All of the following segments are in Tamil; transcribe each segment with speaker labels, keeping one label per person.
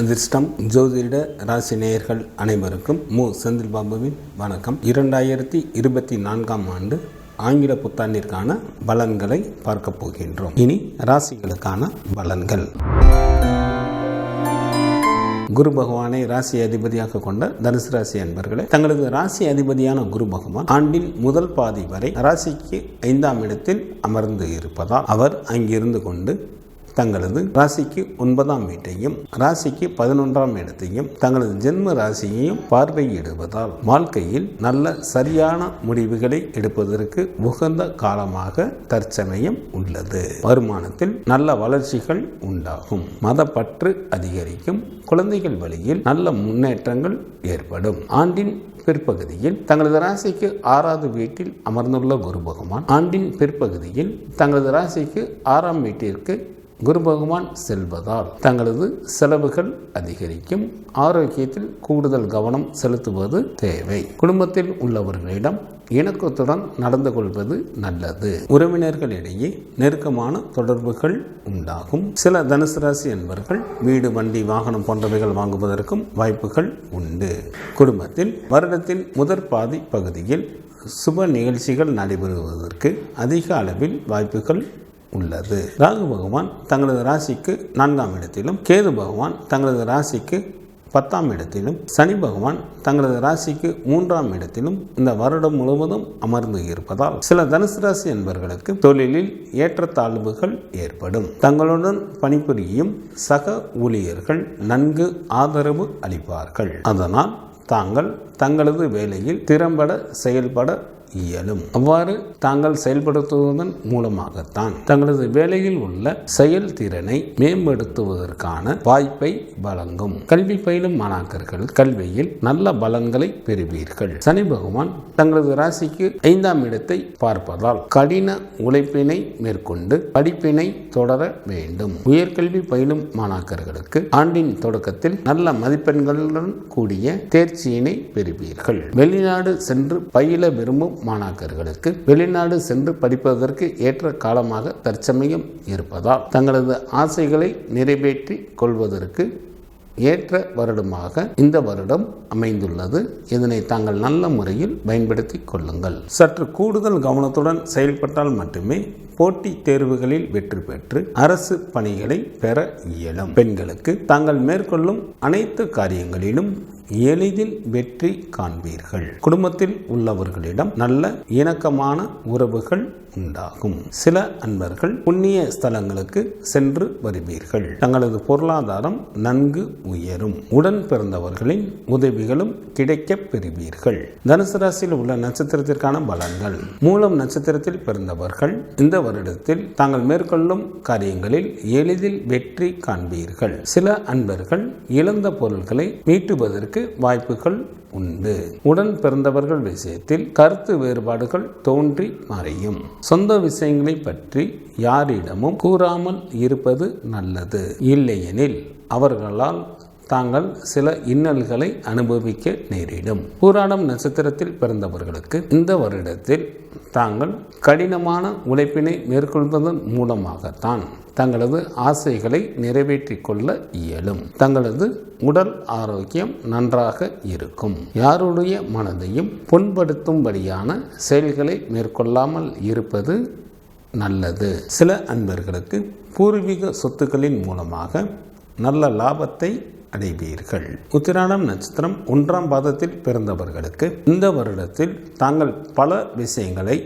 Speaker 1: அதிர்ஷ்டம் ஜோதிட ராசி நேயர்கள் அனைவருக்கும் செந்தில் பாபுவின் வணக்கம். 2024 ஆண்டு ஆங்கில புத்தாண்டிற்கான பலன்களை பார்க்க போகின்றோம். இனி ராசிகளுக்கான பலன்கள். குரு பகவானை ராசி அதிபதியாக கொண்ட தனுசு ராசி அன்பர்களே, தங்களது ராசி அதிபதியான குரு பகவான் ஆண்டின் முதல் பாதி வரை ராசிக்கு 5ஆம் இடத்தில் அமர்ந்து இருப்பதால் அவர் அங்கிருந்து கொண்டு தங்களது ராசிக்கு 9ஆம் வீட்டையும் ராசிக்கு 11ஆம் இடத்தையும் தங்களது ஜென்ம ராசியையும் பார்வையிடுவதால் வாழ்க்கையில் நல்ல சரியான முடிவுகளை எடுப்பதற்கு உகந்த காலமாக தற்சமயம் உள்ளது. வருமானத்தில் நல்ல வளர்ச்சிகள் உண்டாகும். மதப்பற்று அதிகரிக்கும். குழந்தைகள் வழியில் நல்ல முன்னேற்றங்கள் ஏற்படும். ஆண்டின் பிற்பகுதியில் தங்களது ராசிக்கு 6வது வீட்டில் அமர்ந்துள்ள குரு பகவான் ஆண்டின் பிற்பகுதியில் தங்களது ராசிக்கு 6ஆம் வீட்டிற்கு குரு பகவான் செல்வதால் தங்களது செலவுகள் அதிகரிக்கும். ஆரோக்கியத்தில் கூடுதல் கவனம் செலுத்துவது தேவை. குடும்பத்தில் உள்ளவர்களிடம் இணக்கத்துடன் நடந்து கொள்வது நல்லது. உறவினர்களிடையே நெருக்கமான தொடர்புகள் உண்டாகும். சில தனுசு ராசி என்பவர்கள் வீடு, வண்டி, வாகனம் போன்றவைகள் வாங்குவதற்கும் வாய்ப்புகள் உண்டு. குடும்பத்தில் வருடத்தின் முதற் பாதி பகுதியில் சுப நிகழ்ச்சிகள் நடைபெறுவதற்கு அதிக அளவில் வாய்ப்புகள் உள்ளது. ராகு பகவான் தங்களது ராசிக்கு 4ஆம் இடத்திலும், கேது பகவான் தங்களது ராசிக்கு 10ஆம் இடத்திலும், சனி பகவான் தங்களது ராசிக்கு 3ஆம் இடத்திலும் இந்த வருடம் முழுவதும் அமர்ந்து இருப்பதால் சில தனுசு ராசி என்பவர்களுக்கு தொழிலில் ஏற்றத்தாழ்வுகள் ஏற்படும். தங்களுடன் பணிபுரியும் சக ஊழியர்கள் நன்கு ஆதரவு அளிப்பார்கள். அதனால் தங்களது வேலையில் திறம்பட செயல்பட இயலும். அவ்வாறு தாங்கள் செயல்படுத்துவதன் மூலமாகத்தான் தங்களது வேலையில் உள்ள செயல்திறனை மேம்படுத்துவதற்கான வாய்ப்பை வழங்கும். கல்வி பயிலும் மாணாக்கர்கள் கல்வியில் நல்ல பலன்களை பெறுவீர்கள். சனி பகவான் தங்களது ராசிக்கு 5ஆம் இடத்தை பார்ப்பதால் கடின உழைப்பினை மேற்கொண்டு படிப்பினை தொடர வேண்டும். உயர்கல்வி பயிலும் மாணாக்கர்களுக்கு ஆண்டின் தொடக்கத்தில் நல்ல மதிப்பெண்களுடன் கூடிய தேர்ச்சியினை பெறுவீர்கள். வெளிநாடு சென்று பயில விரும்பும் மாணாக்கர்களுக்கு வெளிநாடு சென்று படிப்பதற்கு ஏற்ற காலமாக தற்சமயம் இருப்பதால் தங்களது ஆசைகளை நிறைவேற்றிக் கொள்வதற்கு ஏற்ற வருடமாக இந்த வருடம் அமைந்துள்ளது. இதனை தாங்கள் நல்ல முறையில் பயன்படுத்திக் கொள்ளுங்கள். சற்று கூடுதல் கவனத்துடன் செயல்பட்டால் மட்டுமே போட்டித் தேர்வுகளில் வெற்றி பெற்று அரசு பணிகளை பெற இயலும். பெண்களுக்கு தாங்கள் மேற்கொள்ளும் அனைத்து காரியங்களிலும் எளிதில் வெற்றி காண்பீர்கள். குடும்பத்தில் உள்ளவர்களிடம் நல்ல இணக்கமான உறவுகள் உண்டாகும். சில அன்பர்கள் புண்ணிய ஸ்தலங்களுக்கு சென்று வருவீர்கள். தங்களது பொருளாதாரம் நன்கு உயரும். உடன் பிறந்தவர்களின் உதவிகளும் கிடைக்கப் பெறுவீர்கள். தனுசு ராசியில் உள்ள நட்சத்திரத்திற்கான பலன்கள். மூலம் நட்சத்திரத்தில் பிறந்தவர்கள் இந்த வருடத்தில் தாங்கள் மேற்கொள்ளும் காரியங்களில் எளிதில் வெற்றி காண்பீர்கள். சில அன்பர்கள் இழந்த பொருட்களை மீட்டுவதற்கு வாய்ப்புகள் உண்டு. உடன் பிறந்தவர்கள் விஷயத்தில் கருத்து வேறுபாடுகள் தோன்றி மறையும். சொந்த விஷயங்களை பற்றி யாரிடமும் கூறாமல் இருப்பது நல்லது. இல்லையெனில் அவர்களால் தாங்கள் சில இன்னல்களை அனுபவிக்க நேரிடும். பூராடம் நட்சத்திரத்தில் பிறந்தவர்களுக்கு இந்த வருடத்தில் தாங்கள் கடினமான உழைப்பினை மேற்கொள்வதன் மூலமாகத்தான் தங்களது ஆசைகளை நிறைவேற்றிக் கொள்ள இயலும். தங்களது உடல் ஆரோக்கியம் நன்றாக இருக்கும். யாருடைய மனதையும் புண்படுத்தும்படியான செயல்களை மேற்கொள்ளாமல் இருப்பது நல்லது. சில அன்பர்களுக்கு பூர்வீக சொத்துக்களின் மூலமாக நல்ல லாபத்தை அடைவீர்கள். உத்திராடம் நட்சத்திரம் 1ஆம் பாதத்தில் பிறந்தவர்களுக்கு இந்த வருடத்தில் தாங்கள் பல விஷயங்களை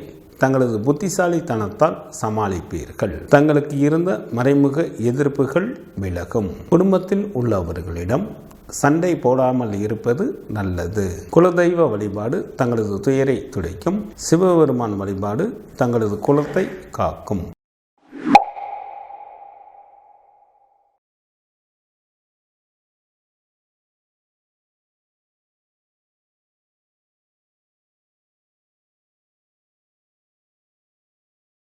Speaker 1: தங்களது புத்திசாலித்தனத்தால் சமாளிப்பீர்கள். தங்களுக்கு இருந்த மறைமுக எதிர்ப்புகள் விலகும். குடும்பத்தில் உள்ளவர்களிடம் சண்டை போடாமல் இருப்பது நல்லது. குலதெய்வ வழிபாடு தங்களது துயரை துடைக்கும். சிவபெருமான் வழிபாடு தங்களது குலத்தை காக்கும்.